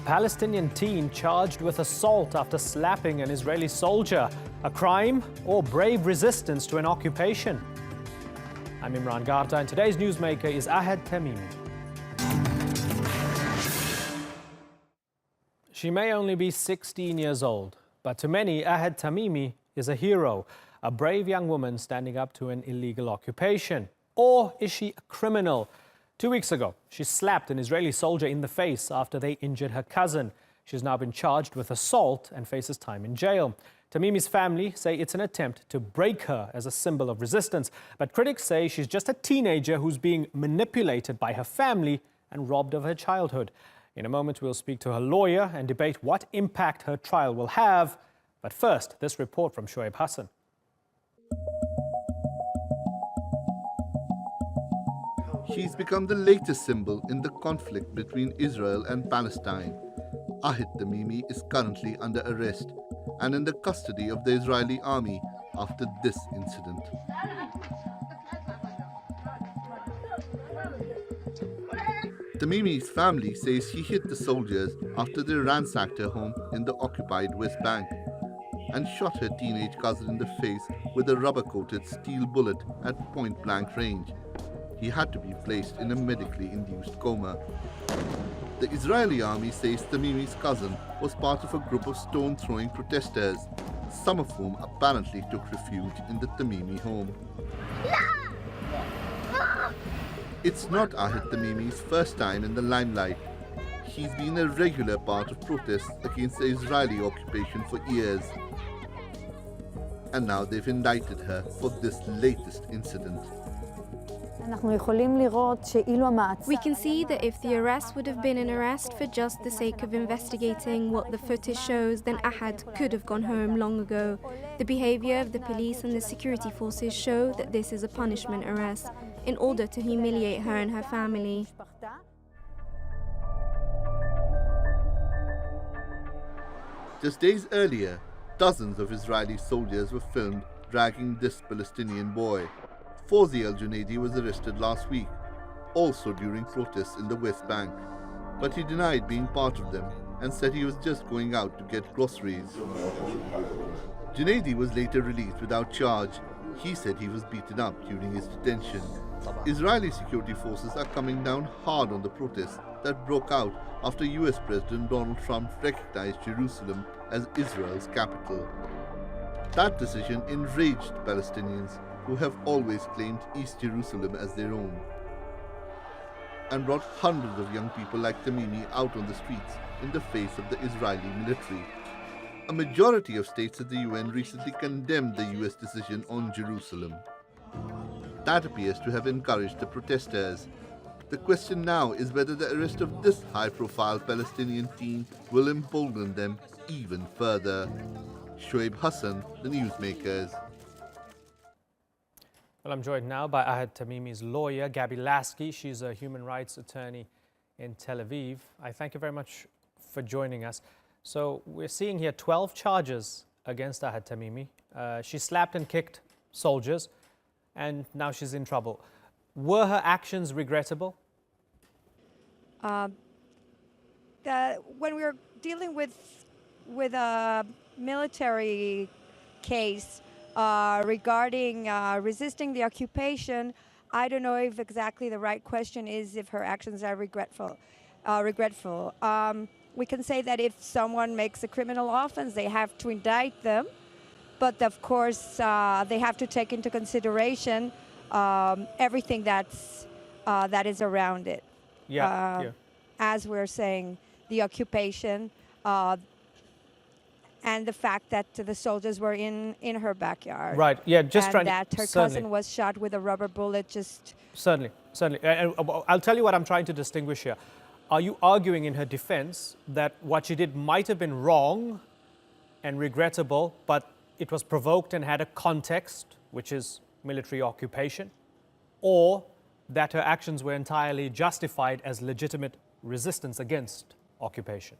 Palestinian teen charged with assault after slapping an Israeli soldier. A crime or brave resistance to an occupation? I'm Imran Garta and today's newsmaker is Ahad Tamimi. She may only be 16 years old, but to many, Ahad Tamimi is a hero, a brave young woman standing up to an illegal occupation. Or is she a criminal? 2 weeks ago, she slapped an Israeli soldier in the face after they injured her cousin. She's now been charged with assault and faces time in jail. Tamimi's family say it's an attempt to break her as a symbol of resistance, but critics say she's just a teenager who's being manipulated by her family and robbed of her childhood. In a moment, we'll speak to her lawyer and debate what impact her trial will have. But first, this report from Shoaib Hassan. She's become the latest symbol in the conflict between Israel and Palestine. Ahad Tamimi is currently under arrest and in the custody of the Israeli army after this incident. Tamimi's family says she hit the soldiers after they ransacked her home in the occupied West Bank and shot her teenage cousin in the face with a rubber-coated steel bullet at point-blank range. He had to be placed in a medically induced coma. The Israeli army says Tamimi's cousin was part of a group of stone-throwing protesters, some of whom apparently took refuge in the Tamimi home. It's not Ahad Tamimi's first time in the limelight. He's been a regular part of protests against the Israeli occupation for years. And now they've indicted her for this latest incident. We can see that if the arrest would have been an arrest for just the sake of investigating what the footage shows, then Ahad could have gone home long ago. The behavior of the police and the security forces show that this is a punishment arrest in order to humiliate her and her family. Just days earlier, dozens of Israeli soldiers were filmed dragging this Palestinian boy. Fawzi al-Junaidi was arrested last week, also during protests in the West Bank. But he denied being part of them and said he was just going out to get groceries. Junaidi was later released without charge. He said he was beaten up during his detention. Israeli security forces are coming down hard on the protests that broke out after US President Donald Trump recognized Jerusalem as Israel's capital. That decision enraged Palestinians, who have always claimed East Jerusalem as their own, and brought hundreds of young people like Tamimi out on the streets in the face of the Israeli military. A majority of states at the UN recently condemned the US decision on Jerusalem. That appears to have encouraged the protesters. The question now is whether the arrest of this high-profile Palestinian teen will embolden them even further. Shoaib Hassan, the Newsmakers. Well, I'm joined now by Ahad Tamimi's lawyer, Gabi Lasky. She's a human rights attorney in Tel Aviv. I thank you very much for joining us. So we're seeing here 12 charges against Ahad Tamimi. She slapped and kicked soldiers, and now she's in trouble. Were her actions regrettable? When we're dealing with a military case, regarding resisting the occupation, I don't know if exactly the right question is if her actions are regretful. We can say that if someone makes a criminal offense, they have to indict them, but of course they have to take into consideration everything that is around it. As we're saying, the occupation, and the fact that the soldiers were in her backyard. Right, yeah, just and trying that her cousin was shot with a rubber bullet just... Certainly. I'll tell you what I'm trying to distinguish here. Are you arguing in her defense that what she did might have been wrong and regrettable, but it was provoked and had a context, which is military occupation, or that her actions were entirely justified as legitimate resistance against occupation?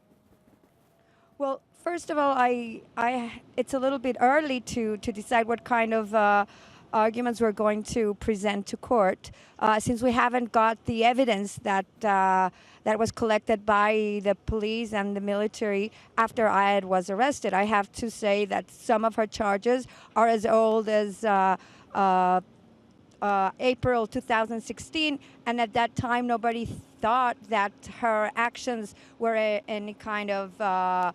Well, first of all, it's a little bit early to decide what kind of arguments we're going to present to court. Since we haven't got the evidence that that was collected by the police and the military after Ayed was arrested, I have to say that some of her charges are as old as April 2016, and at that time nobody thought that her actions were any kind of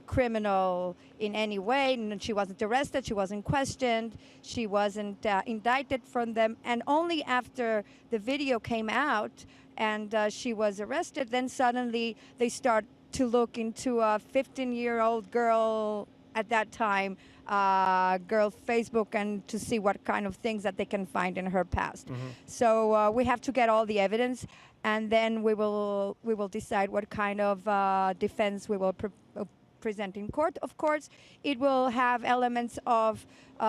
criminal in any way. She wasn't arrested, she wasn't questioned, she wasn't indicted from them, and only after the video came out and she was arrested, then suddenly they start to look into a 15-year-old girl at that time, girl Facebook, and to see what kind of things that they can find in her past. So we have to get all the evidence, and then we will decide what kind of defense we will present in court. Of course, it will have elements of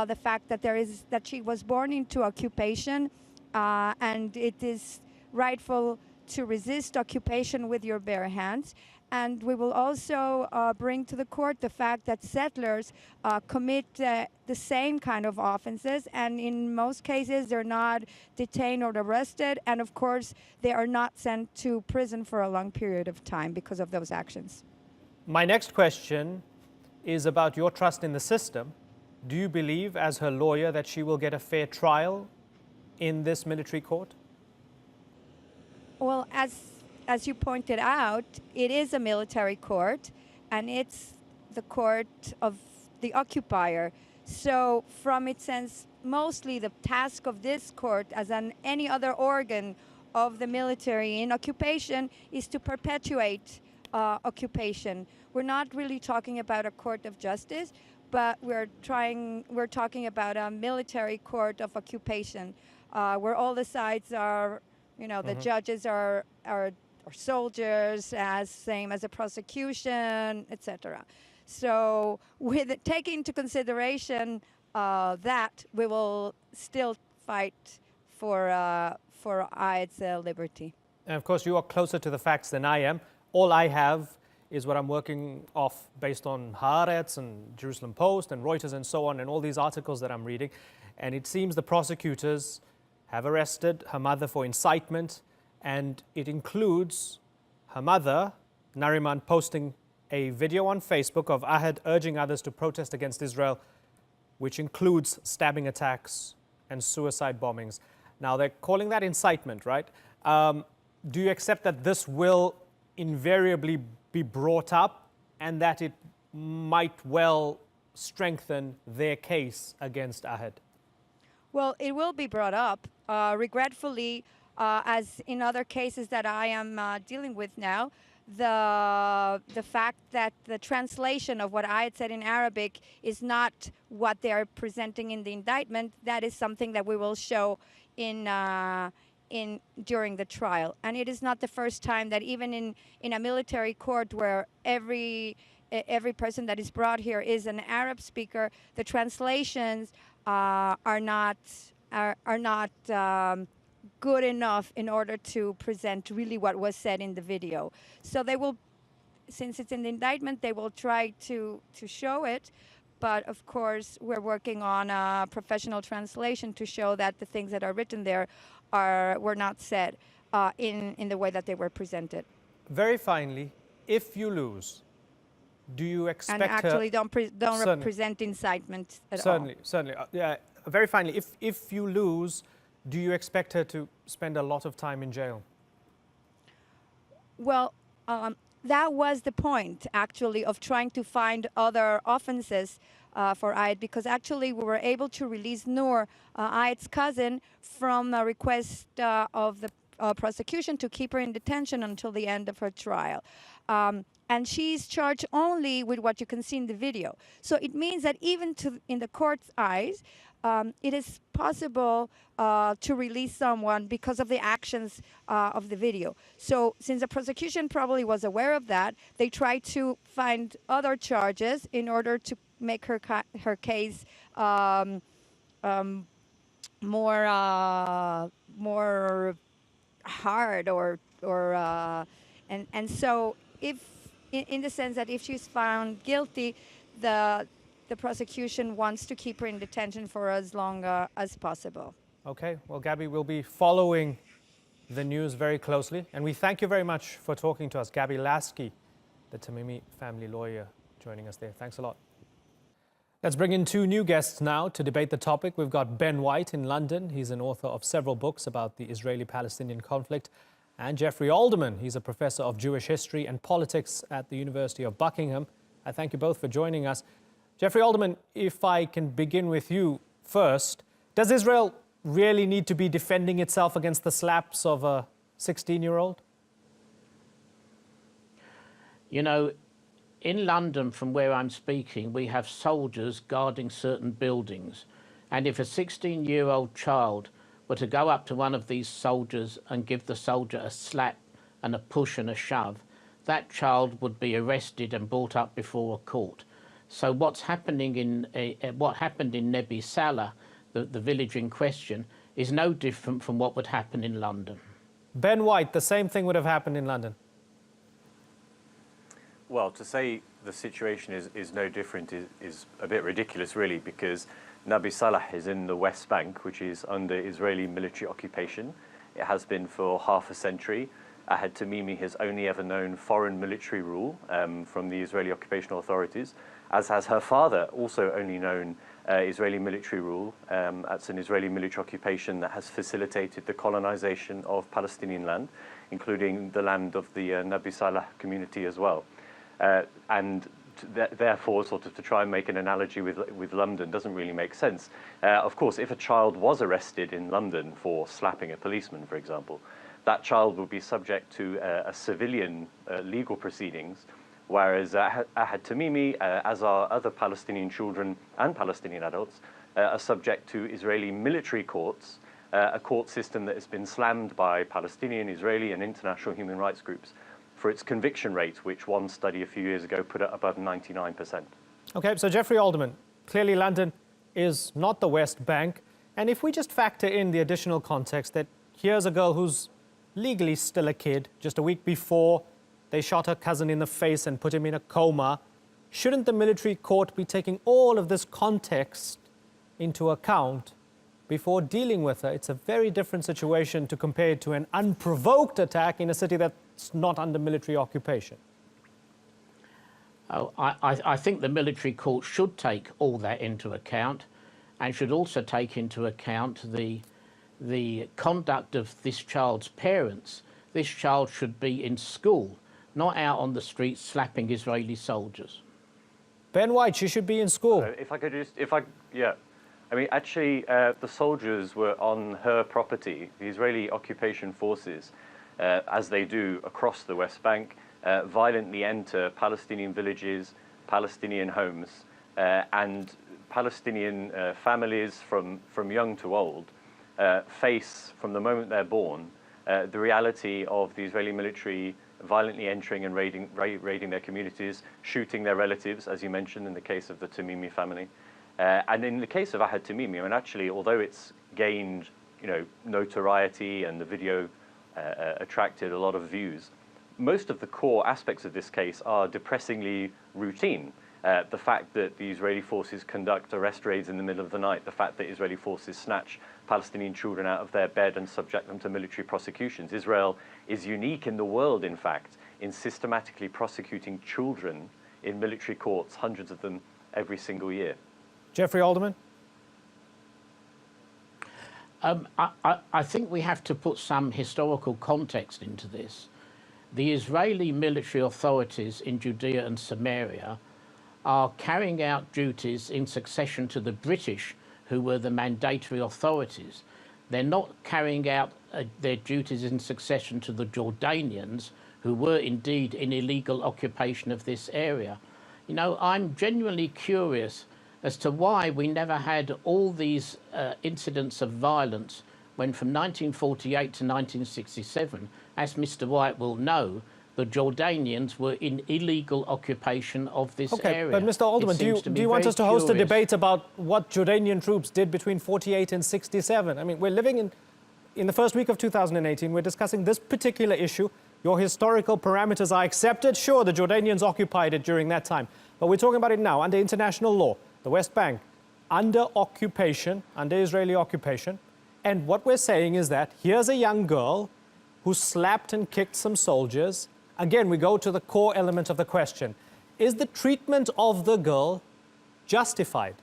the fact that she was born into occupation, and it is rightful to resist occupation with your bare hands. And we will also bring to the court the fact that settlers commit the same kind of offenses, and in most cases they're not detained or arrested, and of course they are not sent to prison for a long period of time because of those actions. My next question is about your trust in the system. Do you believe, as her lawyer, that she will get a fair trial in this military court? Well, as you pointed out, it is a military court, and it's the court of the occupier. So from its sense, mostly the task of this court, as in any other organ of the military in occupation, is to perpetuate occupation. We're not really talking about a court of justice, but we're talking about a military court of occupation, where all the sides are, the judges are soldiers, same as a prosecution, etc. So with taking into consideration that, we will still fight for Ayed's liberty. And of course, you are closer to the facts than I am. All I have is what I'm working off based on Haaretz and Jerusalem Post and Reuters and so on, and all these articles that I'm reading. And it seems the prosecutors have arrested her mother for incitement, and it includes her mother, Nariman, posting a video on Facebook of Ayed urging others to protest against Israel, which includes stabbing attacks and suicide bombings. Now, they're calling that incitement, right? Do you accept that this will invariably be brought up and that it might well strengthen their case against Ayed? Well, it will be brought up. Regretfully, as in other cases that I am dealing with now, the fact that the translation of what Ayed said in Arabic is not what they are presenting in the indictment, that is something that we will show during the trial. And it is not the first time that even in a military court where every person that is brought here is an Arab speaker, the translations are not good enough in order to present really what was said in the video. So they will, since it's in the indictment, they will try to show it. But of course, we're working on a professional translation to show that the things that are written there were not said in the way that they were presented. Very finally, if you lose, do you expect and actually her... don't represent incitement at all. Certainly. Very finally, if you lose, do you expect her to spend a lot of time in jail? Well, that was the point, actually, of trying to find other offenses for Ayed, because actually we were able to release Noor, Ayed's cousin, from a request of the prosecution to keep her in detention until the end of her trial. And she's charged only with what you can see in the video. So it means that even in the court's eyes, it is possible to release someone because of the actions of the video. So since the prosecution probably was aware of that, they tried to find other charges in order to make her case more hard, and so if in the sense that if she's found guilty, the the prosecution wants to keep her in detention for as long as possible. Okay, well, Gabby, we'll be following the news very closely. And we thank you very much for talking to us. Gabby Lasky, the Tamimi family lawyer, joining us there. Thanks a lot. Let's bring in two new guests now to debate the topic. We've got Ben White in London. He's an author of several books about the Israeli-Palestinian conflict. And Jeffrey Alderman. He's a professor of Jewish history and politics at the University of Buckingham. I thank you both for joining us. Jeffrey Alderman, if I can begin with you first, does Israel really need to be defending itself against the slaps of a 16-year-old? You know, in London, from where I'm speaking, we have soldiers guarding certain buildings. And if a 16-year-old child were to go up to one of these soldiers and give the soldier a slap and a push and a shove, that child would be arrested and brought up before a court. So what happened in Nebi Salah, the village in question, is no different from what would happen in London. Ben White, the same thing would have happened in London. Well, to say the situation is no different is a bit ridiculous, really, because Nabi Salah is in the West Bank, which is under Israeli military occupation. It has been for half a century. Ahad Tamimi has only ever known foreign military rule from the Israeli occupational authorities, as has her father, also only known Israeli military rule. That's an Israeli military occupation that has facilitated the colonization of Palestinian land, including the land of the Nabi Salah community as well. Therefore, sort of to try and make an analogy with London doesn't really make sense. Of course, if a child was arrested in London for slapping a policeman, for example, that child would be subject to a civilian legal proceedings, whereas Ahad Tamimi, as are other Palestinian children and Palestinian adults, are subject to Israeli military courts, a court system that has been slammed by Palestinian, Israeli and international human rights groups for its conviction rate, which one study a few years ago put it above 99%. Okay, so Jeffrey Alderman, clearly London is not the West Bank. And if we just factor in the additional context that here's a girl who's legally still a kid, just a week before they shot her cousin in the face and put him in a coma, shouldn't the military court be taking all of this context into account before dealing with her? It's a very different situation to compare it to an unprovoked attack in a city that's not under military occupation. Oh, I think the military court should take all that into account and should also take into account the conduct of this child's parents. This child should be in school, not out on the streets slapping Israeli soldiers. Ben White, she should be in school. I mean, actually, the soldiers were on her property. The Israeli occupation forces, as they do across the West Bank, violently enter Palestinian villages, Palestinian homes, and Palestinian families from young to old face, from the moment they're born, the reality of the Israeli military violently entering and raiding their communities, shooting their relatives, as you mentioned in the case of the Tamimi family. And in the case of Ahad Tamimi, I mean, actually, although it's gained, notoriety and the video attracted a lot of views, most of the core aspects of this case are depressingly routine. The fact that the Israeli forces conduct arrest raids in the middle of the night, the fact that Israeli forces snatch Palestinian children out of their bed and subject them to military prosecutions. Israel is unique in the world, in fact, in systematically prosecuting children in military courts, hundreds of them every single year. Jeffrey Alderman? I think we have to put some historical context into this. The Israeli military authorities in Judea and Samaria are carrying out duties in succession to the British, who were the mandatory authorities. They're not carrying out their duties in succession to the Jordanians, who were indeed in illegal occupation of this area. I'm genuinely curious as to why we never had all these incidents of violence when from 1948 to 1967, as Mr. White will know, the Jordanians were in illegal occupation of this area. But Mr. Alderman, do you want us to host a debate about what Jordanian troops did between 48 and 67? I mean, we're living in the first week of 2018. We're discussing this particular issue. Your historical parameters are accepted. Sure, the Jordanians occupied it during that time. But we're talking about it now under international law. the West Bank, under occupation, under Israeli occupation. And what we're saying is that here's a young girl who slapped and kicked some soldiers. Again, we go to the core element of the question. Is the treatment of the girl justified?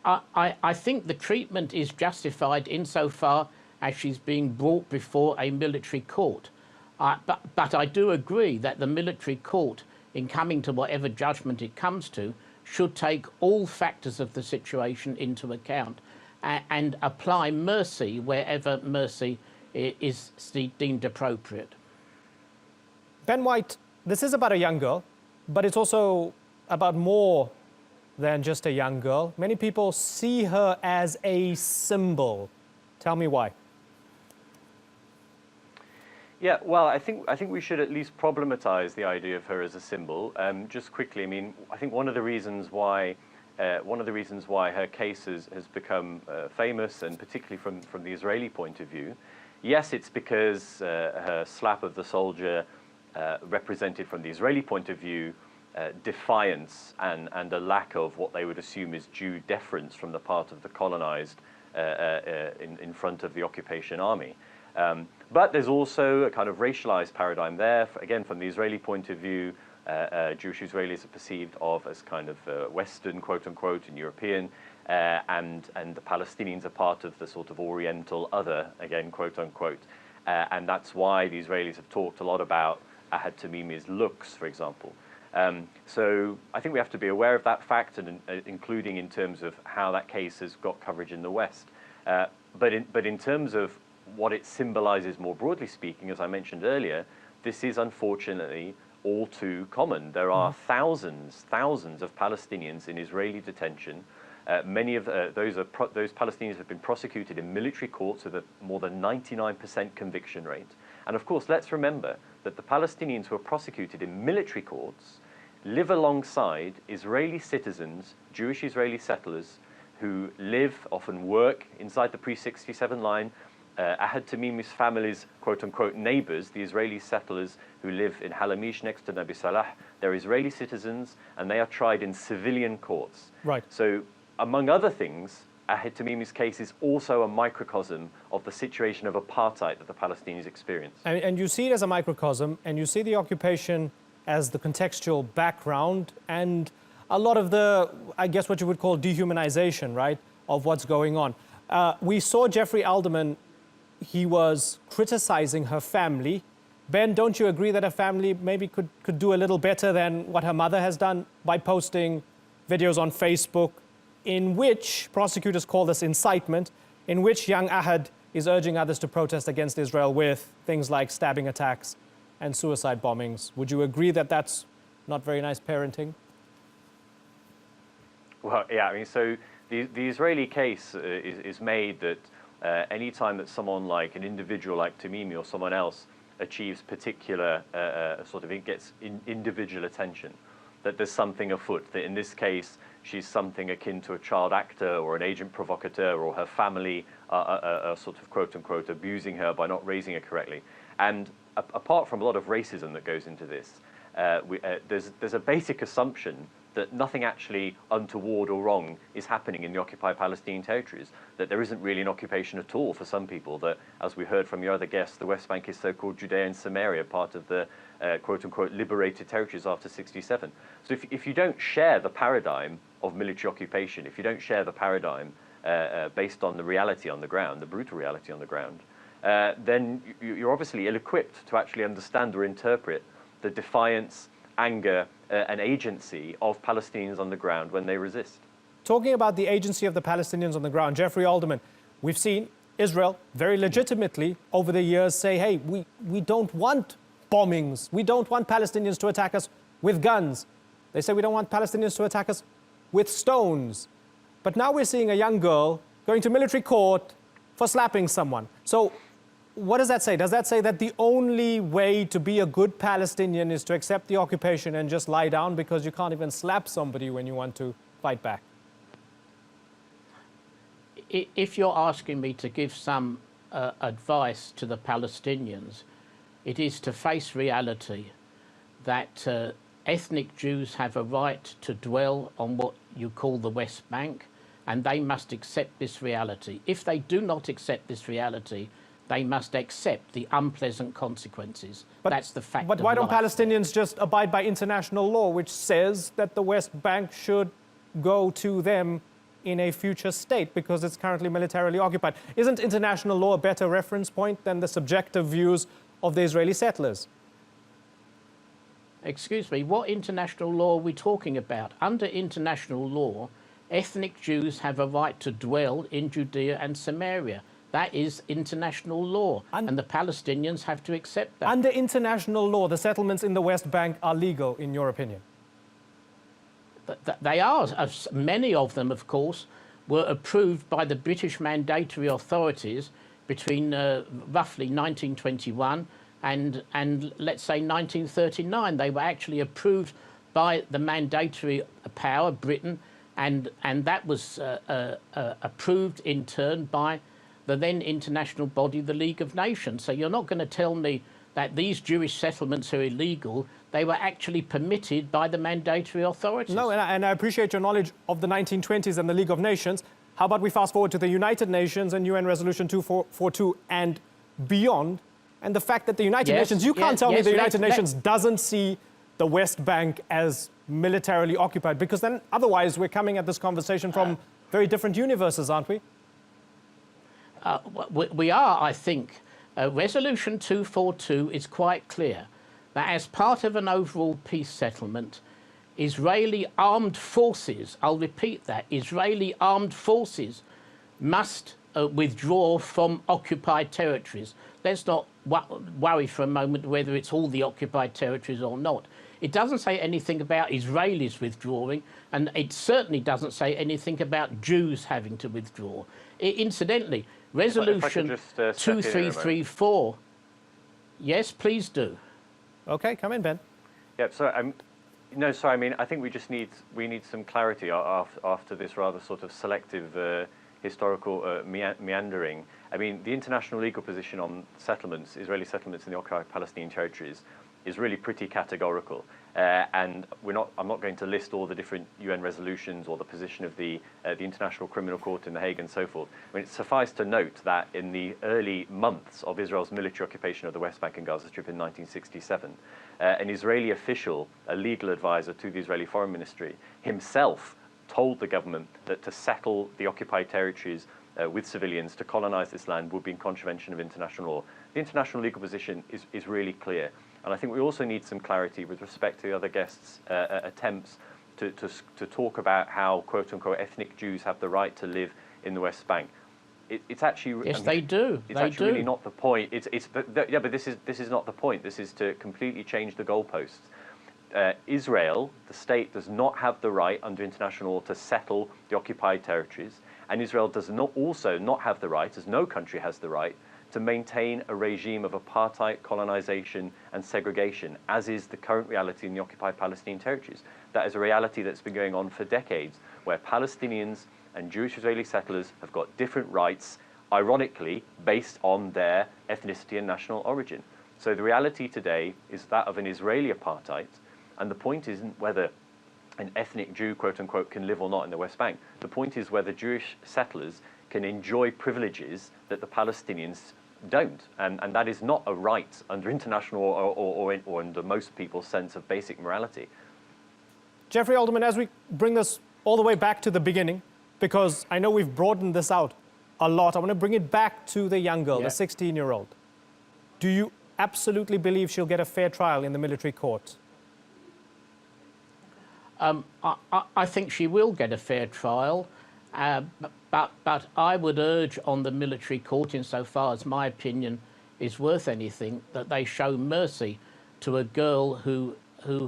I think the treatment is justified insofar as she's being brought before a military court. But I do agree that the military court, in coming to whatever judgment it comes to, should take all factors of the situation into account and apply mercy wherever mercy is deemed appropriate. Ben White, this is about a young girl, but it's also about more than just a young girl. Many people see her as a symbol. Tell me why. Yeah, well, I think we should at least problematize the idea of her as a symbol. Just quickly, I mean, I think one of the reasons why her case has become famous, and particularly from the Israeli point of view, yes, it's because her slap of the soldier represented, from the Israeli point of view, defiance and a lack of what they would assume is due deference from the part of the colonized in front of the occupation army. But there's also a kind of racialized paradigm there. Again, from the Israeli point of view, Jewish Israelis are perceived of as kind of Western, quote unquote, and European, and the Palestinians are part of the sort of Oriental other, again, quote unquote. And that's why the Israelis have talked a lot about Ahad Tamimi's looks, for example. So I think we have to be aware of that fact, and including in terms of how that case has got coverage in the West. But in terms of what it symbolizes more broadly speaking, as I mentioned earlier, this is unfortunately all too common. There are thousands of Palestinians in Israeli detention. Many of those Palestinians have been prosecuted in military courts with a more than 99% conviction rate. And of course, let's remember that the Palestinians who are prosecuted in military courts live alongside Israeli citizens, Jewish Israeli settlers, who live, often work inside the pre-67 line. Ahad Tamimi's family's quote-unquote neighbors, the Israeli settlers who live in Halamish next to Nabi Salah, they're Israeli citizens, and they are tried in civilian courts. Right. So, among other things, Ahad Tamimi's case is also a microcosm of the situation of apartheid that the Palestinians experience. And you see it as a microcosm, and you see the occupation as the contextual background, and a lot of the, I guess what you would call dehumanization, right, of what's going on. We saw Jeffrey Alderman. He was criticizing her family. Ben, don't you agree that her family maybe could do a little better than what her mother has done by posting videos on Facebook in which prosecutors call this incitement, in which young Ahad is urging others to protest against Israel with things like stabbing attacks and suicide bombings? Would you agree that that's not very nice parenting? Well, yeah, I mean, so the Israeli case is made that any time that someone like an individual like Tamimi or someone else achieves particular gets individual attention, that there's something afoot, that in this case she's something akin to a child actor or an agent provocateur, or her family are sort of quote unquote abusing her by not raising her correctly. And apart from a lot of racism that goes into this, there's a basic assumption that nothing actually untoward or wrong is happening in the occupied Palestinian territories, that there isn't really an occupation at all for some people, that, as we heard from your other guests, the West Bank is so-called Judea and Samaria, part of the quote-unquote liberated territories after 67. So if you don't share the paradigm of military occupation, if you don't share the paradigm based on the reality on the ground, the brutal reality on the ground, then you're obviously ill-equipped to actually understand or interpret the defiance, anger, and agency of Palestinians on the ground when they resist. Talking about the agency of the Palestinians on the ground, Jeffrey Alderman, we've seen Israel very legitimately over the years say, hey, we don't want bombings. We don't want Palestinians to attack us with guns. They say we don't want Palestinians to attack us with stones. But now we're seeing a young girl going to military court for slapping someone. So what does that say? Does that say that the only way to be a good Palestinian is to accept the occupation and just lie down because you can't even slap somebody when you want to fight back? If you're asking me to give some advice to the Palestinians, it is to face reality that ethnic Jews have a right to dwell on what you call the West Bank, and they must accept this reality. If they do not accept this reality, they must accept the unpleasant consequences. That's the fact of life. But why don't Palestinians just abide by international law, which says that the West Bank should go to them in a future state because it's currently militarily occupied? Isn't international law a better reference point than the subjective views of the Israeli settlers? Excuse me, what international law are we talking about? Under international law, ethnic Jews have a right to dwell in Judea and Samaria. That is international law, and the Palestinians have to accept that. Under international law, the settlements in the West Bank are legal, in your opinion? They are. Many of them, of course, were approved by the British mandatory authorities between roughly 1921 and let's say 1939. They were actually approved by the mandatory power, Britain, and that was approved in turn by the then international body, the League of Nations. So you're not going to tell me that these Jewish settlements are illegal. They were actually permitted by the mandatory authorities. No, and I appreciate your knowledge of the 1920s and the League of Nations. How about we fast forward to the United Nations and UN Resolution 2442 and beyond, and the fact that the United Nations, you can't tell me the United Nations doesn't see the West Bank as militarily occupied, because then otherwise we're coming at this conversation from very different universes, aren't we? We are, I think. Resolution 242 is quite clear that as part of an overall peace settlement, Israeli armed forces, I'll repeat that, Israeli armed forces must withdraw from occupied territories. Let's not worry for a moment whether it's all the occupied territories or not. It doesn't say anything about Israelis withdrawing, and it certainly doesn't say anything about Jews having to withdraw. Incidentally, Resolution 2334. Yes, please do. Okay, come in, Ben. Yeah, so no, sorry. I mean, I think we need some clarity after this rather sort of selective historical meandering. I mean, the international legal position on settlements, Israeli settlements in the occupied Palestinian territories, is really pretty categorical. And I'm not going to list all the different UN resolutions or the position of the International Criminal Court in The Hague and so forth. I mean, it's suffice to note that in the early months of Israel's military occupation of the West Bank and Gaza Strip in 1967, an Israeli official, a legal advisor to the Israeli Foreign Ministry, himself told the government that to settle the occupied territories with civilians, to colonize this land, would be in contravention of international law. The international legal position is really clear. And I think we also need some clarity with respect to the other guests' attempts to talk about how, quote-unquote, ethnic Jews have the right to live in the West Bank. It's actually... Yes, they do. It's actually really not the point. But this is not the point. This is to completely change the goalposts. Israel, the state, does not have the right under international law to settle the occupied territories. And Israel does also not have the right, as no country has the right, to maintain a regime of apartheid, colonization, and segregation, as is the current reality in the occupied Palestinian territories. That is a reality that's been going on for decades, where Palestinians and Jewish Israeli settlers have got different rights, ironically, based on their ethnicity and national origin. So the reality today is that of an Israeli apartheid, and the point isn't whether an ethnic Jew, quote-unquote, can live or not in the West Bank. The point is whether Jewish settlers can enjoy privileges that the Palestinians don't, and that is not a right under international or under most people's sense of basic morality. Jeffrey Alderman, as we bring this all the way back to the beginning, because I know we've broadened this out a lot, I want to bring it back to the young girl, the 16-year-old. Do you absolutely believe she'll get a fair trial in the military court? I think she will get a fair trial. But I would urge on the military court, insofar as my opinion is worth anything, that they show mercy to a girl who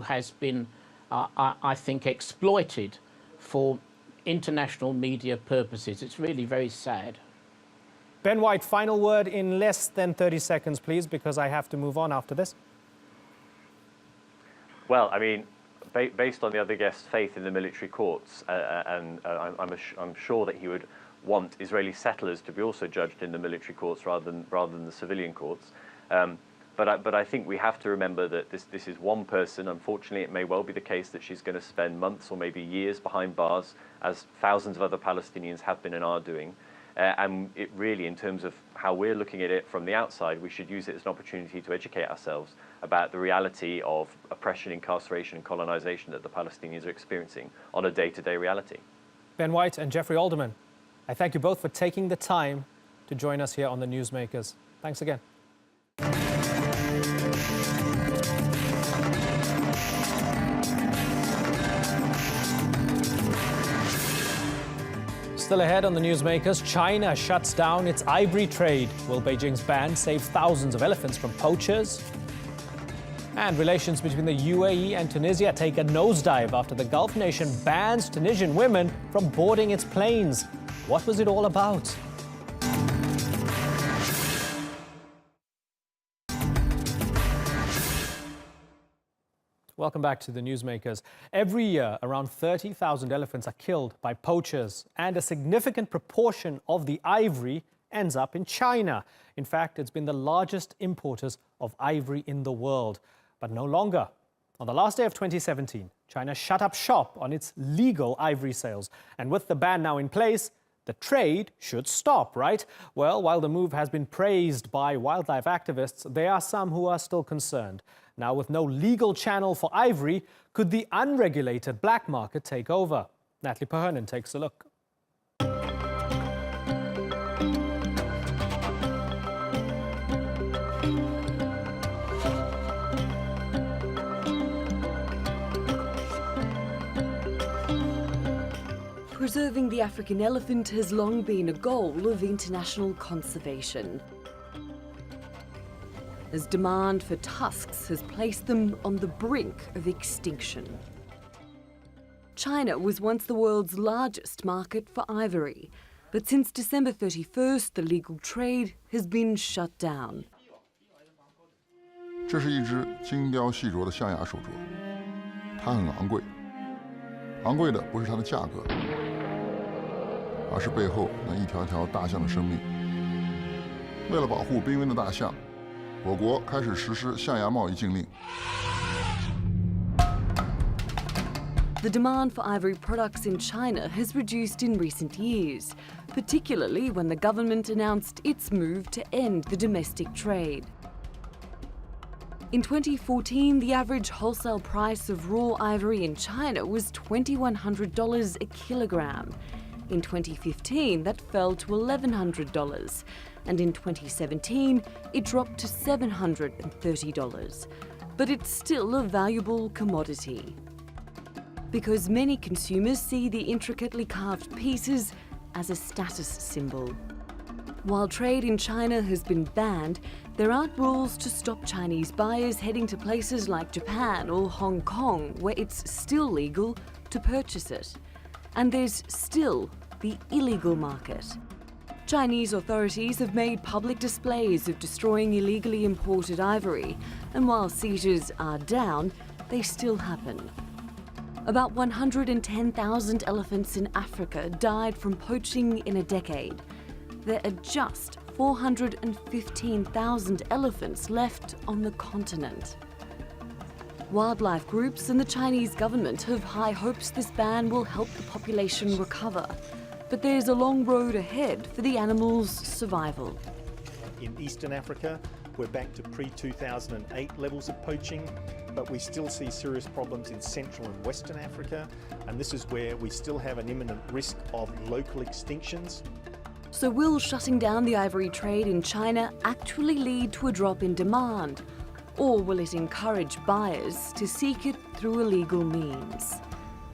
has been, I think, exploited for international media purposes. It's really very sad. Ben White, final word in less than 30 seconds, please, because I have to move on after this. Well, I mean, based on the other guest's faith in the military courts, and I'm sure that he would want Israeli settlers to be also judged in the military courts rather than the civilian courts. But But I think we have to remember that this is one person. Unfortunately, it may well be the case that she's going to spend months or maybe years behind bars, as thousands of other Palestinians have been and are doing. And it really, in terms of how we're looking at it from the outside, we should use it as an opportunity to educate ourselves about the reality of oppression, incarceration, and colonization that the Palestinians are experiencing on a day-to-day reality. Ben White and Jeffrey Alderman, I thank you both for taking the time to join us here on the Newsmakers. Thanks again. Still ahead on the Newsmakers, China shuts down its ivory trade. Will Beijing's ban save thousands of elephants from poachers? And relations between the UAE and Tunisia take a nosedive after the Gulf nation bans Tunisian women from boarding its planes. What was it all about? Welcome back to the Newsmakers. Every year, around 30,000 elephants are killed by poachers, and a significant proportion of the ivory ends up in China. In fact, it's been the largest importers of ivory in the world, but no longer. On the last day of 2017, China shut up shop on its legal ivory sales. And with the ban now in place, the trade should stop, right? Well, while the move has been praised by wildlife activists, there are some who are still concerned. Now, with no legal channel for ivory, could the unregulated black market take over? Natalie Perhernan takes a look. Preserving the African elephant has long been a goal of international conservation, as demand for tusks has placed them on the brink of extinction. China was once the world's largest market for ivory, but since December 31st, the legal trade has been shut down. 这是一只精雕细琢的象牙手镯，它很昂贵，昂贵的不是它的价格，而是背后那一条条大象的生命。为了保护濒危的大象，我国开始实施象牙贸易禁令。 The demand for ivory products in China has reduced in recent years, particularly when the government announced its move to end the domestic trade. In 2014, the average wholesale price of raw ivory in China was $2,100 a kilogram. In 2015, that fell to $1,100, and in 2017, it dropped to $730. But it's still a valuable commodity, because many consumers see the intricately carved pieces as a status symbol. While trade in China has been banned, there aren't rules to stop Chinese buyers heading to places like Japan or Hong Kong, where it's still legal to purchase it. And there's still the illegal market. Chinese authorities have made public displays of destroying illegally imported ivory, and while seizures are down, they still happen. About 110,000 elephants in Africa died from poaching in a decade. There are just 415,000 elephants left on the continent. Wildlife groups and the Chinese government have high hopes this ban will help the population recover. But there's a long road ahead for the animals' survival. In Eastern Africa, we're back to pre-2008 levels of poaching, but we still see serious problems in Central and Western Africa, and this is where we still have an imminent risk of local extinctions. So will shutting down the ivory trade in China actually lead to a drop in demand? Or will it encourage buyers to seek it through illegal means?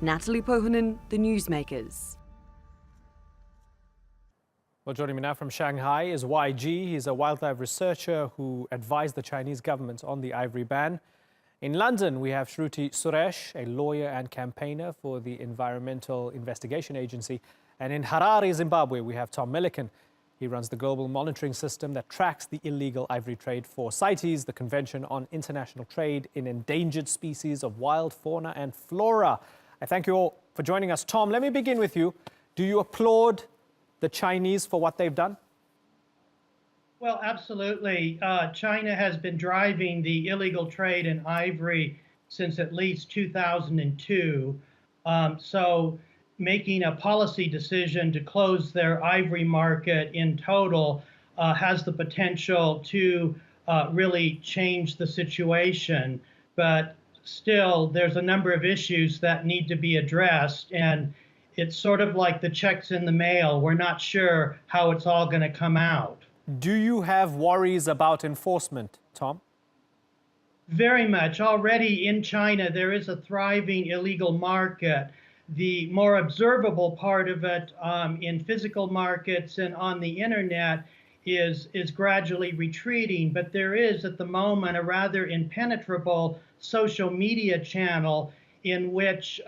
Natalie Perhernan, The Newsmakers. Well, joining me now from Shanghai is YG. He's a wildlife researcher who advised the Chinese government on the ivory ban. In London, we have Shruti Suresh, a lawyer and campaigner for the Environmental Investigation Agency. And in Harare, Zimbabwe, we have Tom Milliken. He runs the global monitoring system that tracks the illegal ivory trade for CITES, the Convention on International Trade in Endangered Species of Wild Fauna and Flora. I thank you all for joining us. Tom, let me begin with you. Do you applaud the Chinese for what they've done? Well, absolutely. China has been driving the illegal trade in ivory since at least 2002. So making a policy decision to close their ivory market in total has the potential to really change the situation. But still, there's a number of issues that need to be addressed. And it's sort of like the checks in the mail. We're not sure how it's all going to come out. Do you have worries about enforcement, Tom? Very much. Already in China, there is a thriving illegal market. The more observable part of it in physical markets and on the internet is gradually retreating. But there is at the moment a rather impenetrable social media channel in which,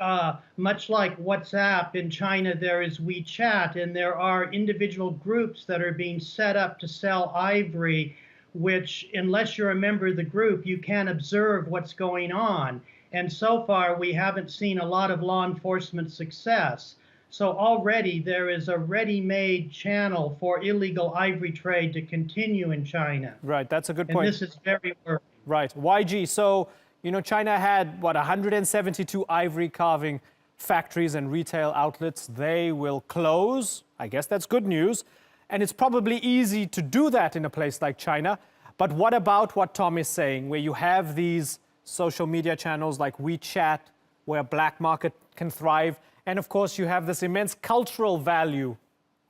much like WhatsApp in China, there is WeChat, and there are individual groups that are being set up to sell ivory, which, unless you're a member of the group, you can't observe what's going on. And so far, we haven't seen a lot of law enforcement success. So already there is a ready-made channel for illegal ivory trade to continue in China. Right, that's a good point. And this is very worrying. Right. YG, so, you know, China had, what, 172 ivory carving factories and retail outlets. They will close. I guess that's good news. And it's probably easy to do that in a place like China. But what about what Tom is saying, where you have these social media channels like WeChat, where black market can thrive? And of course, you have this immense cultural value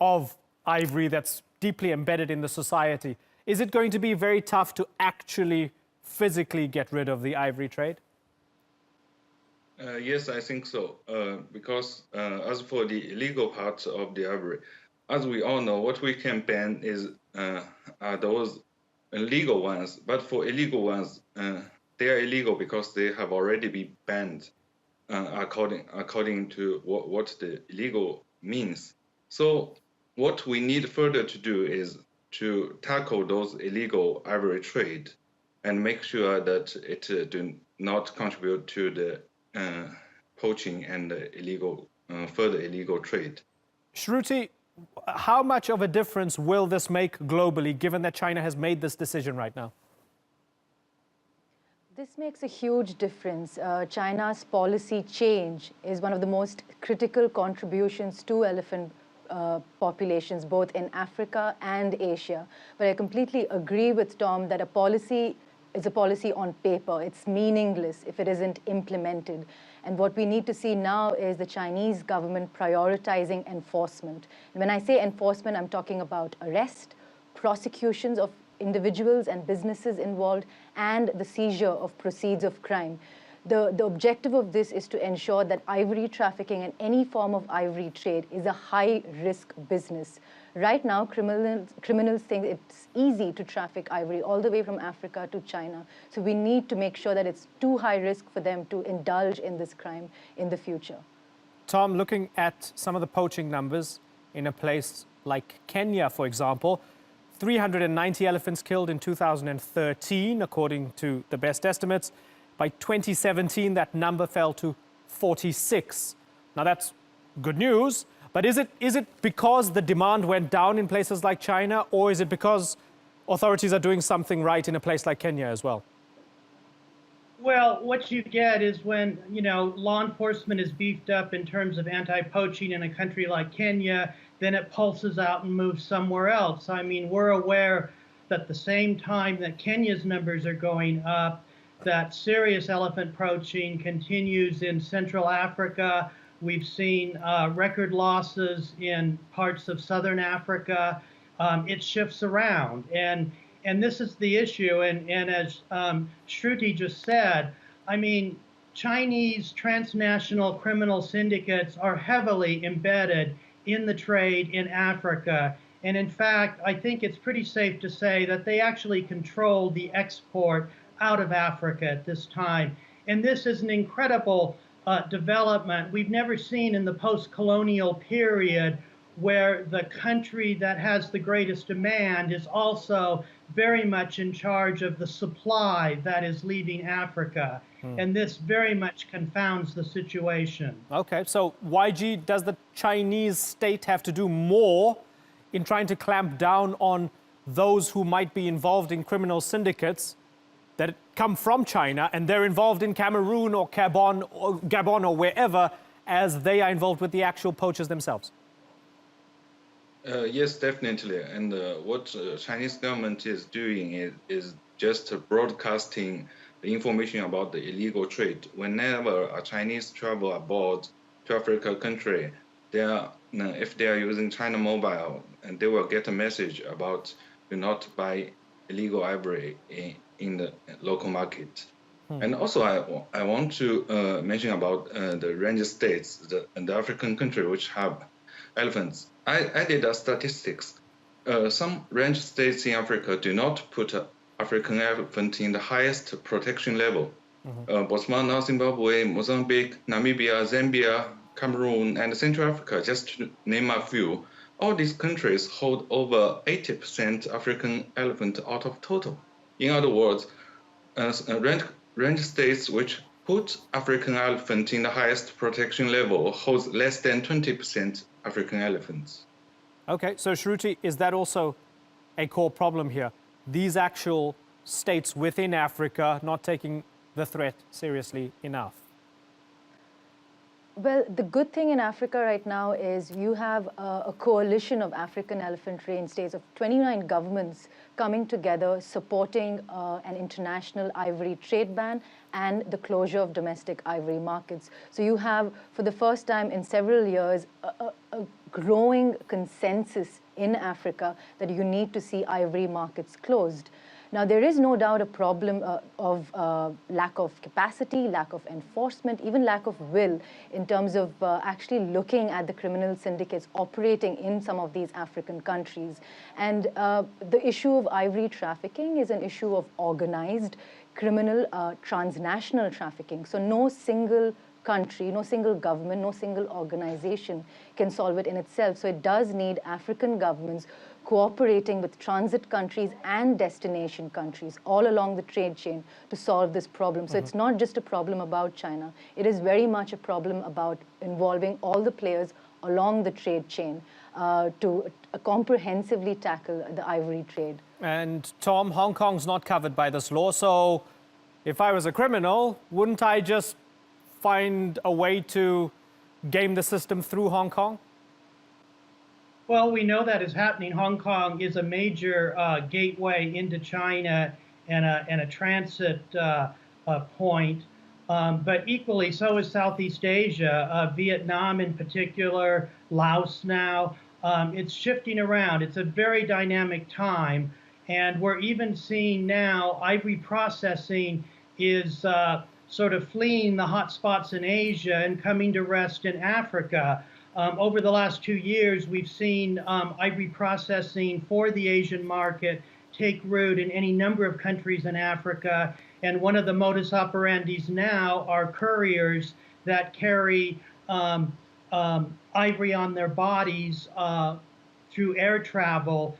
of ivory that's deeply embedded in the society. Is it going to be very tough to actually physically get rid of the ivory trade? Yes, I think so. Because as for the illegal part of the ivory, as we all know, what we can ban are those illegal ones. But for illegal ones, they are illegal because they have already been banned according to what the illegal means. So what we need further to do is to tackle those illegal ivory trade and make sure that it do not contribute to the poaching and the further illegal trade. Shruti, how much of a difference will this make globally, given that China has made this decision right now? This makes a huge difference. China's policy change is one of the most critical contributions to elephant populations, both in Africa and Asia. But I completely agree with Tom that a policy is a policy on paper. It's meaningless if it isn't implemented. And what we need to see now is the Chinese government prioritizing enforcement. And when I say enforcement, I'm talking about arrest, prosecutions of individuals and businesses involved, and the seizure of proceeds of crime. The objective of this is to ensure that ivory trafficking and any form of ivory trade is a high-risk business. Right now, criminals think it's easy to traffic ivory all the way from Africa to China. So we need to make sure that it's too high risk for them to indulge in this crime in the future. Tom, looking at some of the poaching numbers in a place like Kenya, for example, 390 elephants killed in 2013, according to the best estimates. By 2017, that number fell to 46. Now, that's good news, but is it because the demand went down in places like China, or is it because authorities are doing something right in a place like Kenya as well? Well, what you get is when, law enforcement is beefed up in terms of anti-poaching in a country like Kenya, then it pulses out and moves somewhere else. I mean, we're aware that at the same time that Kenya's numbers are going up, that serious elephant poaching continues in Central Africa. We've seen record losses in parts of Southern Africa. It shifts around. And this is the issue. And as Shruti just said, I mean, Chinese transnational criminal syndicates are heavily embedded in the trade in Africa. And in fact, I think it's pretty safe to say that they actually control the export out of Africa at this time. And this is an incredible development we've never seen in the post-colonial period, where the country that has the greatest demand is also very much in charge of the supply that is leaving Africa. And this very much confounds the situation. Okay, so YG, does the Chinese state have to do more in trying to clamp down on those who might be involved in criminal syndicates that come from China and they're involved in Cameroon or Gabon or wherever, as they are involved with the actual poachers themselves? Yes, definitely. And what Chinese government is doing is just broadcasting the information about the illegal trade. Whenever a Chinese travel abroad to Africa country, if they are using China Mobile, and they will get a message about do not buy illegal ivory in the local market. And also, I want to mention about the range states, the African country which have elephants. I did statistics. Some range states in Africa do not put African elephant in the highest protection level. Botswana, Zimbabwe, Mozambique, Namibia, Zambia, Cameroon, and Central Africa, just to name a few. All these countries hold over 80% African elephant out of total. In other words, range states which put African elephant in the highest protection level holds less than 20% African elephants. Okay, so Shruti, is that also a core problem here? These actual states within Africa not taking the threat seriously enough? Well, the good thing in Africa right now is you have a coalition of African elephant range states of 29 governments coming together supporting an international ivory trade ban and the closure of domestic ivory markets. So you have, for the first time in several years, a growing consensus in Africa that you need to see ivory markets closed. Now, there is no doubt a problem of lack of capacity, lack of enforcement, even lack of will in terms of actually looking at the criminal syndicates operating in some of these African countries. And the issue of ivory trafficking is an issue of organized criminal transnational trafficking. So no single country, no single government, no single organization can solve it in itself. So it does need African governments cooperating with transit countries and destination countries all along the trade chain to solve this problem. So it's not just a problem about China. It is very much a problem about involving all the players along the trade chain to comprehensively tackle the ivory trade. And Tom, Hong Kong's not covered by this law, so if I was a criminal, wouldn't I just find a way to game the system through Hong Kong? Well, we know that is happening. Hong Kong is a major gateway into China and a transit point. But equally, so is Southeast Asia, Vietnam in particular, Laos now. It's shifting around. It's a very dynamic time. And we're even seeing now ivory processing is sort of fleeing the hot spots in Asia and coming to rest in Africa. Over the last 2 years, we've seen ivory processing for the Asian market take root in any number of countries in Africa. And one of the modus operandis now are couriers that carry ivory on their bodies through air travel.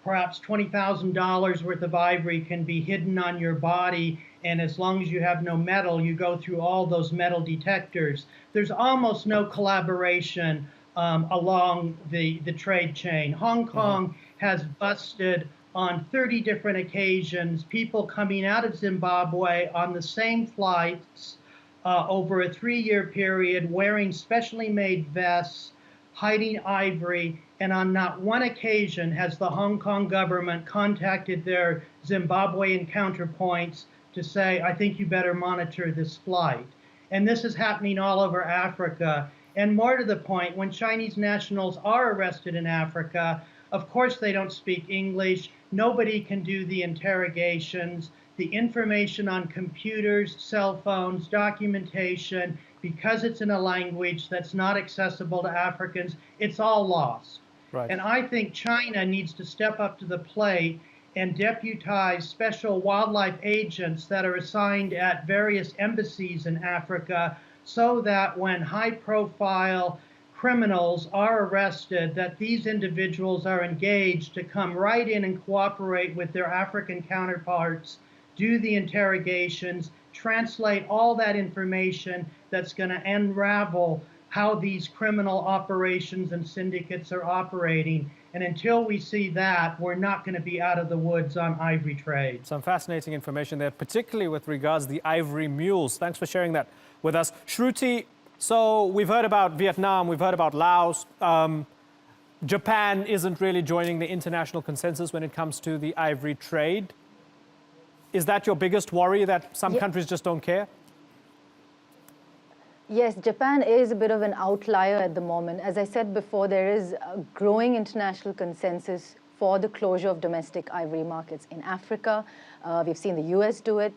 Perhaps $20,000 worth of ivory can be hidden on your body, and as long as you have no metal, you go through all those metal detectors. There's almost no collaboration along the trade chain. Hong Kong has busted on 30 different occasions people coming out of Zimbabwe on the same flights over a 3-year period, wearing specially made vests, hiding ivory, and on not one occasion has the Hong Kong government contacted their Zimbabwean counterpoints to say, I think you better monitor this flight. And this is happening all over Africa. And more to the point, when Chinese nationals are arrested in Africa, of course they don't speak English. Nobody can do the interrogations. The information on computers, cell phones, documentation, because it's in a language that's not accessible to Africans, it's all lost. Right. And I think China needs to step up to the plate and deputize special wildlife agents that are assigned at various embassies in Africa so that when high-profile criminals are arrested, that these individuals are engaged to come right in and cooperate with their African counterparts, do the interrogations, translate all that information that's going to unravel how these criminal operations and syndicates are operating. And until we see that, we're not going to be out of the woods on ivory trade. Some fascinating information there, particularly with regards to the ivory mules. Thanks for sharing that with us. Shruti, so we've heard about Vietnam, we've heard about Laos. Japan isn't really joining the international consensus when it comes to the ivory trade. Is that your biggest worry, that some countries just don't care? Yes, Japan is a bit of an outlier at the moment. As I said before, there is a growing international consensus for the closure of domestic ivory markets in Africa. We've seen the US do it.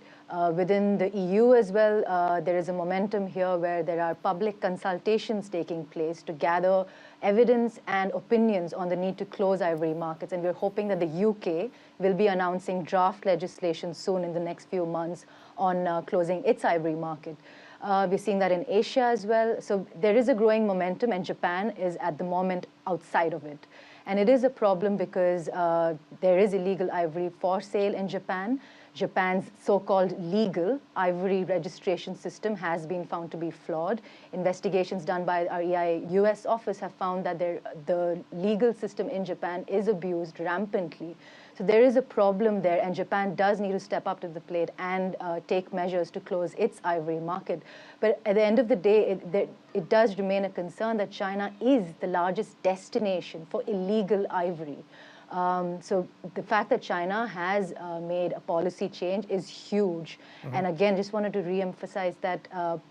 Within the EU as well, there is a momentum here where there are public consultations taking place to gather evidence and opinions on the need to close ivory markets. And we're hoping that the UK will be announcing draft legislation soon in the next few months on closing its ivory market. We're seeing that in Asia as well. So there is a growing momentum, and Japan is at the moment outside of it. And it is a problem because there is illegal ivory for sale in Japan. Japan's so-called legal ivory registration system has been found to be flawed. Investigations done by our EIA US office have found that the legal system in Japan is abused rampantly. So there is a problem there, and Japan does need to step up to the plate and take measures to close its ivory market. But at the end of the day, it does remain a concern that China is the largest destination for illegal ivory. So the fact that China has made a policy change is huge. And again, just wanted to re-emphasize that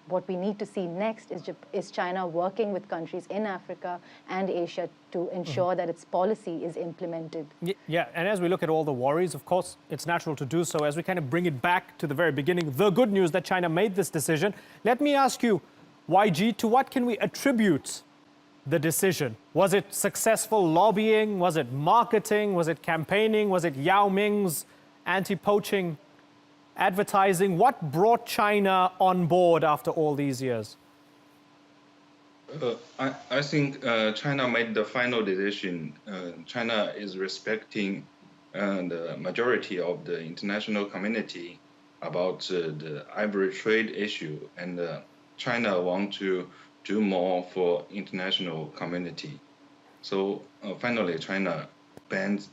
what we need to see next is China working with countries in Africa and Asia to ensure that its policy is implemented. Yeah, and as we look at all the worries, of course, it's natural to do so. As we kind of bring it back to the very beginning, the good news that China made this decision. Let me ask you, YG, to what can we attribute the decision? Was it successful lobbying? Was it marketing? Was it campaigning? Was it Yao Ming's anti-poaching advertising? What brought China on board after all these years? I think China made the final decision. China is respecting the majority of the international community about the ivory trade issue, and China wants to do more for international community. So finally, China banned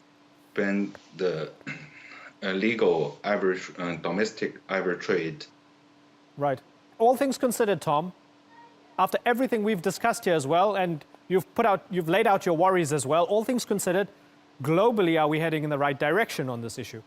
the illegal ivory, domestic ivory trade. Right. All things considered, Tom, after everything we've discussed here as well, and you've laid out your worries as well, all things considered, globally, are we heading in the right direction on this issue?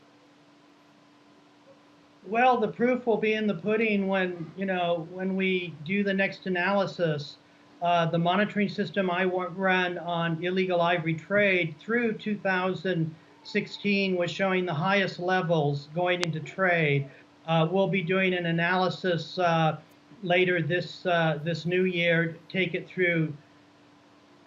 Well, the proof will be in the pudding when we do the next analysis. The monitoring system I run on illegal ivory trade through 2016 was showing the highest levels going into trade. We'll be doing an analysis later this new year, take it through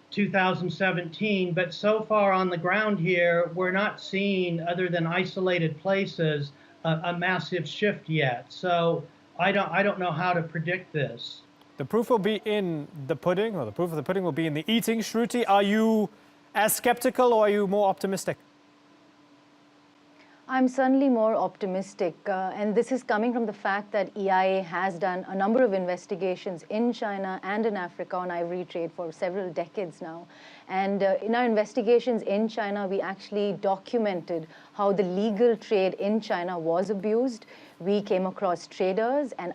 2017. But so far on the ground here, we're not seeing, other than isolated places, a massive shift yet. So I don't know how to predict this. The proof will be in the pudding, or the proof of the pudding will be in the eating. Shruti, are you as skeptical or are you more optimistic? I'm certainly more optimistic, and this is coming from the fact that EIA has done a number of investigations in China and in Africa on ivory trade for several decades now. And in our investigations in China, we actually documented how the legal trade in China was abused. We came across traders and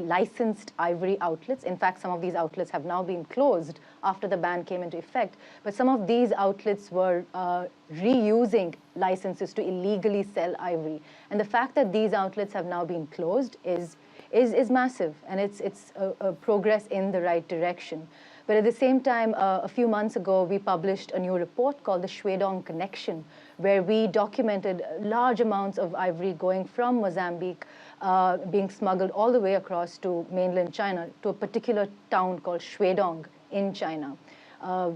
licensed ivory outlets. In fact, some of these outlets have now been closed after the ban came into effect. But some of these outlets were reusing licenses to illegally sell ivory. And the fact that these outlets have now been closed is massive, and it's a progress in the right direction. But at the same time, a few months ago, we published a new report called the Shuedong Connection, where we documented large amounts of ivory going from Mozambique, being smuggled all the way across to mainland China, to a particular town called Shuedong in China.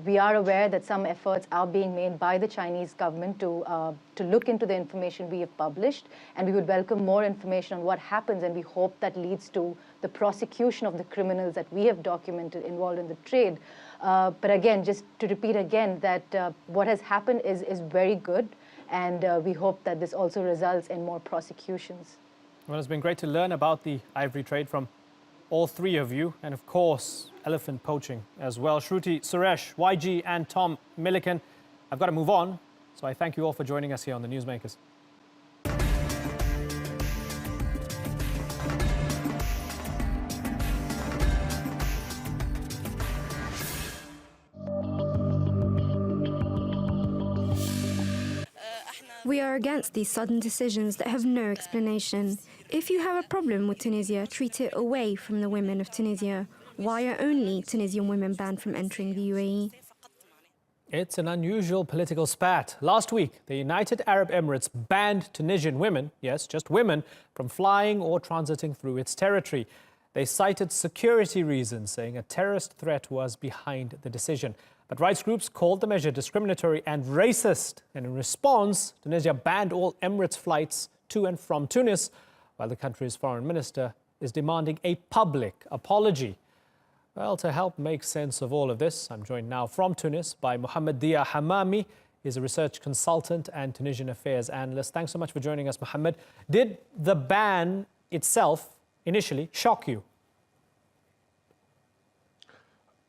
We are aware that some efforts are being made by the Chinese government to look into the information we have published, and we would welcome more information on what happens, and we hope that leads to the prosecution of the criminals that we have documented involved in the trade. But again, just to repeat again, that what has happened is very good, and we hope that this also results in more prosecutions. Well, it's been great to learn about the ivory trade from all three of you, and of course, elephant poaching as well. Shruti, Suresh, YG, and Tom Milliken. I've got to move on, so I thank you all for joining us here on the Newsmakers. We are against these sudden decisions that have no explanation. If you have a problem with Tunisia, treat it away from the women of Tunisia. Why are only Tunisian women banned from entering the UAE? It's an unusual political spat. Last week, the United Arab Emirates banned Tunisian women, yes, just women, from flying or transiting through its territory. They cited security reasons, saying a terrorist threat was behind the decision. But rights groups called the measure discriminatory and racist. And in response, Tunisia banned all Emirates flights to and from Tunis, while the country's foreign minister is demanding a public apology. Well, to help make sense of all of this, I'm joined now from Tunis by Mohammed Dia Hamami. He's a research consultant and Tunisian affairs analyst. Thanks so much for joining us, Mohammed. Did the ban itself initially shock you?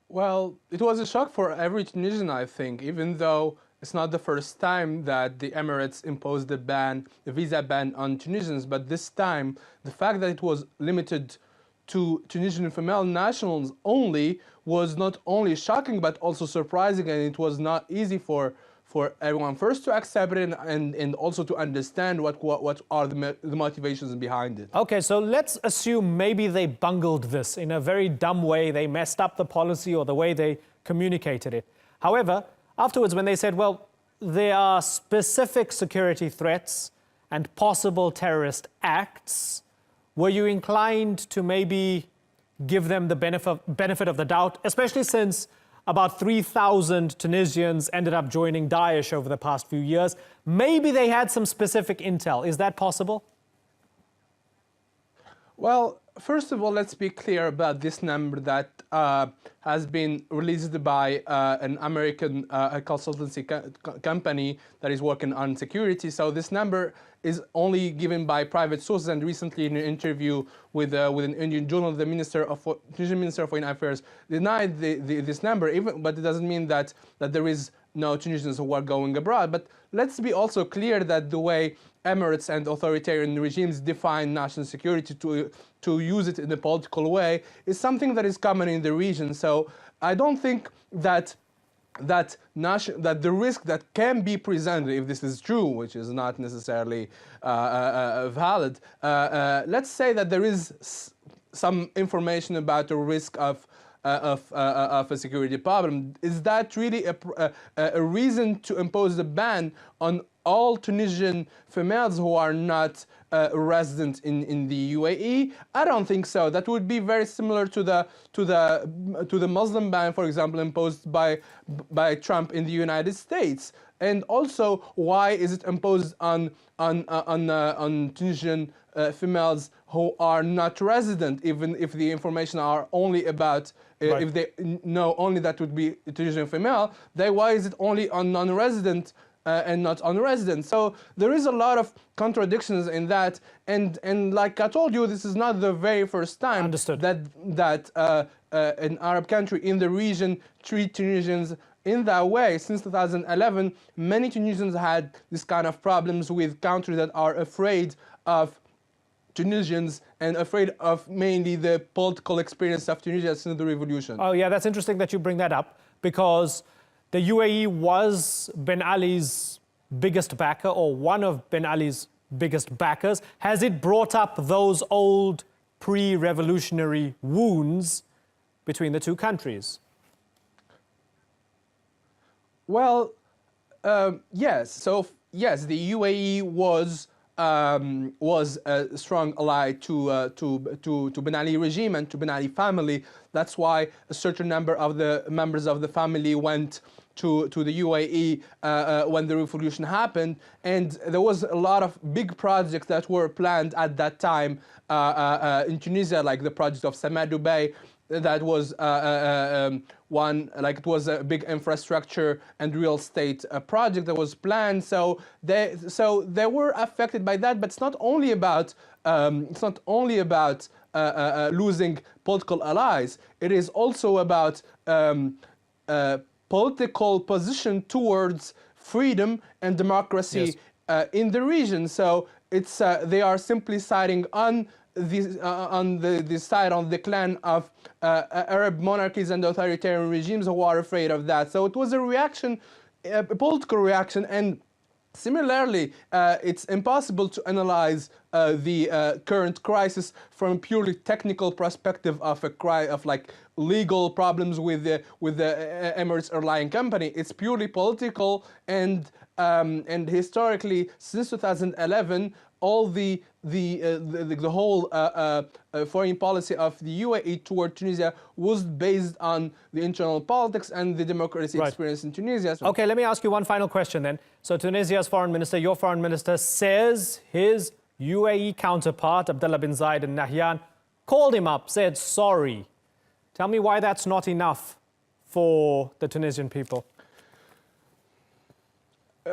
Well, it was a shock for every Tunisian, I think, even though it's not the first time that the Emirates imposed the visa ban on Tunisians. But this time, the fact that it was limited to Tunisian female nationals only was not only shocking, but also surprising, and it was not easy for everyone first to accept it and also to understand what are the motivations behind it. Okay, so let's assume maybe they bungled this in a very dumb way. They messed up the policy or the way they communicated it. However, afterwards when they said, well, there are specific security threats and possible terrorist acts, were you inclined to maybe give them the benefit of the doubt, especially since about 3,000 Tunisians ended up joining Daesh over the past few years? Maybe they had some specific intel. Is that possible? Well, first of all, let's be clear about this number that has been released by an American consultancy company that is working on security. So this number is only given by private sources, and recently in an interview with an Indian journal, the Tunisian Minister of Foreign Affairs denied this number, but it doesn't mean that there is no Tunisians who are going abroad. But let's be also clear that the way Emirates and authoritarian regimes define national security to use it in a political way is something that is common in the region. So I don't think that the risk that can be presented, if this is true, which is not necessarily valid, let's say that there is some information about the risk of a security problem. Is that really a reason to impose a ban on all Tunisian females who are not resident in the UAE? I don't think so. That would be very similar to the Muslim ban, for example, imposed by Trump in the United States. And also, why is it imposed on Tunisian females who are not resident, even if the information are only about if they know only that would be a Tunisian female? Why is it only on non-resident and not on resident? So there is a lot of contradictions in that, and like I told you, this is not the very first time that an Arab country in the region treat Tunisians in that way. Since 2011, many Tunisians had this kind of problems with countries that are afraid of Tunisians and afraid of mainly the political experience of Tunisia since the revolution. Oh yeah, that's interesting that you bring that up, because the UAE was Ben Ali's biggest backer, or one of Ben Ali's biggest backers. Has it brought up those old pre-revolutionary wounds between the two countries? Well, yes. So yes, the UAE was a strong ally to Ben Ali regime and to Ben Ali family. That's why a certain number of the members of the family went to the UAE when the revolution happened, and there was a lot of big projects that were planned at that time in Tunisia, like the project of Samadou Bey. That was it was a big infrastructure and real estate project that was planned. So they were affected by that. But it's not only about losing political allies. It is also about political position towards freedom and democracy in the region. So it's they are simply siding on the side on the clan of Arab monarchies and authoritarian regimes who are afraid of that. So it was a reaction, a political reaction, and similarly, it's impossible to analyze the current crisis from a purely technical perspective of like legal problems with the Emirates Airline Company. It's purely political, and historically, since 2011, all the whole foreign policy of the UAE toward Tunisia was based on the internal politics and the democracy experience in Tunisia. So okay, let me ask you one final question then. So Tunisia's foreign minister, your foreign minister, says his UAE counterpart, Abdullah bin Zayed Al Nahyan, called him up, said sorry. Tell me why that's not enough for the Tunisian people.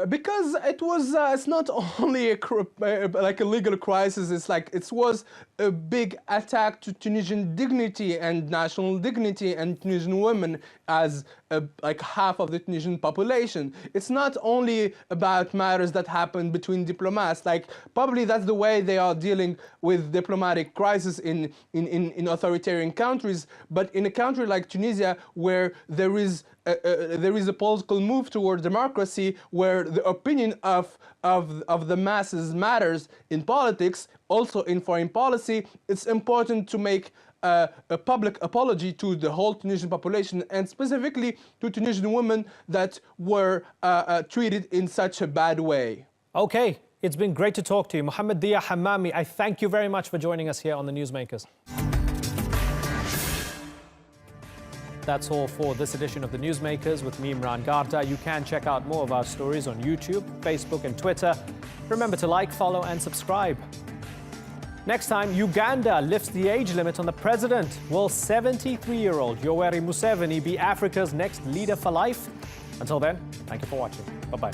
Because it was, it's not only like a legal crisis, it's like it was a big attack to Tunisian dignity and national dignity and Tunisian women as like half of the Tunisian population. It's not only about matters that happen between diplomats, like probably that's the way they are dealing with diplomatic crisis in authoritarian countries, but in a country like Tunisia where there is a political move toward democracy, where the opinion of the masses matters in politics, also in foreign policy, it's important to make a public apology to the whole Tunisian population, and specifically to Tunisian women that were treated in such a bad way. Okay, it's been great to talk to you. Mohammed Dia Hammami, I thank you very much for joining us here on the Newsmakers. That's all for this edition of the Newsmakers with me, Imran Garda. You can check out more of our stories on YouTube, Facebook and Twitter. Remember to like, follow and subscribe. Next time, Uganda lifts the age limit on the president. Will 73-year-old Yoweri Museveni be Africa's next leader for life? Until then, thank you for watching. Bye-bye.